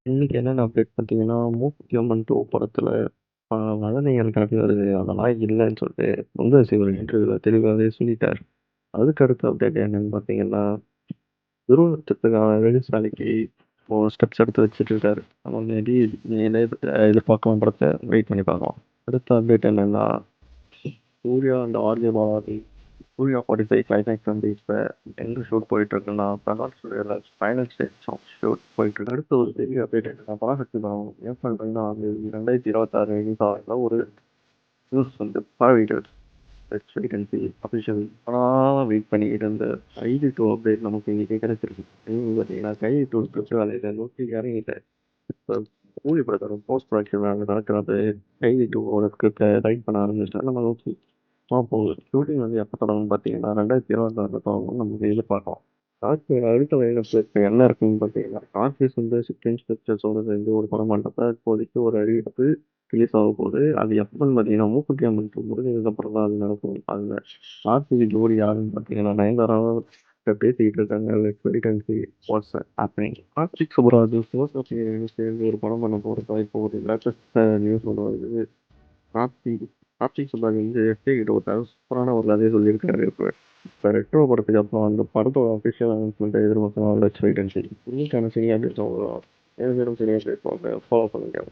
இன்னைக்கு என்னென்ன அப்டேட் பார்த்தீங்கன்னா, மூக்குத்தி அம்மன் 2 படத்துல வதந்திகள் கிளப்பி வருது. அதெல்லாம் இல்லன்னு சொல்லிட்டு முருகதாஸ் ஒரு இன்டர்வியூல தெளிவாவே சொல்லிட்டாரு. அதுக்கு அடுத்த அப்டேட் என்னன்னு பார்த்தீங்கன்னா, துருவ நட்சத்திரத்துக்கான ரிலீஸ் நாளைக்கு ஒரு ஸ்டெப்ஸ் எடுத்து வச்சுட்டு இருக்காரு. நம்ம மேபி எதிர்பார்க்கலாம் படத்த வெயிட் பண்ணி பார்க்கலாம். அடுத்த அப்டேட் என்னன்னா, Suriya and RJ Balaji Suriya 45 climax வந்து இப்ப எங்க ஷூட் போயிட்டு இருக்குன்னா, பிரகாஷ் ஸ்டுடியோல ஃபைனல் ஸ்டேஜ் ஆஃப் ஷூட் போயிட்டு இருக்கு. அடுத்து ஒரு பெரிய அப்டேட் என்னன்னா, பராசக்தி படம் ஏப்ரல் 16 2026 ரிலீஸ் ஆகுறதா ஒரு நியூஸ் வந்து பரவிட்டு இருக்கு. Let's wait and see official. ஆனால் வெயிட் பண்ணிட்டு இருந்த கைதி 2 அப்டேட் நமக்கு இன்னைக்கு கிடைச்சிருக்கு. இன்னும் பார்த்தீங்கன்னா, கைதி 2 ஸ்கிரிப்ட் வேலையில நோக்கி இறங்கிட்டேன். இப்போ கூலி படத்தோட போஸ்ட் ப்ரொடக்ஷன் வேலை நடக்கிறது. கைதி 2 ஸ்கிரிப்டை ரைட் பண்ண ஆரம்பிச்சிட்டா நம்ம நோக்கி போகுது. ஷூட்டிங் வந்து எப்போ தொடங்கும்னு பார்த்தீங்கன்னா 2026 தொடங்கும் நம்ம எதிர்பார்க்கலாம். கார்த்தியோட அடுத்த லைனப்ல இப்போ என்ன இருக்குன்னு பார்த்தீங்கன்னா, கார்த்தி சுந்தர் சிப்ளின் ஸ்கிரிப்டர்ஸோட சேர்ந்து ஒரு படம் பண்ணுறப்ப இப்போதைக்கு ஒரு அறிவிப்பு ரிலீஸ் ஆக போகுது. அது எப்போன்னு பார்த்தீங்கன்னா, மூக்குத்தி அம்மன் 2 முடிஞ்சதுக்கப்புறம் தான் அது நடக்கும். அதில் கார்த்திக் ஜோடி யாருன்னு பார்த்தீங்கன்னா, நயன்தாராவும் பேசிக்கிட்டு இருக்காங்க. Let's wait and see what's happening. Karthik Subbaraj Sivakarthikeyan சேர்ந்து ஒரு படம் பண்ண போகிறதா இப்போ ஒரு லேட்டஸ்ட் நியூஸ் ஒன்று வருது. கார்த்திக் கார்த்திக் சுப்புராஜ் வந்து எஸ்ஏ கிட்ட ஒரு சூப்பரான ஒரு கதையை சொல்லியிருக்காரு. இப்போ ரெட்ரோ படத்துக்கு அப்புறம் அந்த படத்தோட அஃபிஷியல் அனௌன்ஸ்மெண்ட்டை எதிர்பார்க்கலாம். லெட்ஸ் வெயிட் அண்ட் சீ. இன்னைக்கான சினி அப்டேட்ஸ் அவ்வளோதான். ஏதேனும் சினி அப்டேட் ஃபாலோ பண்ணுங்க.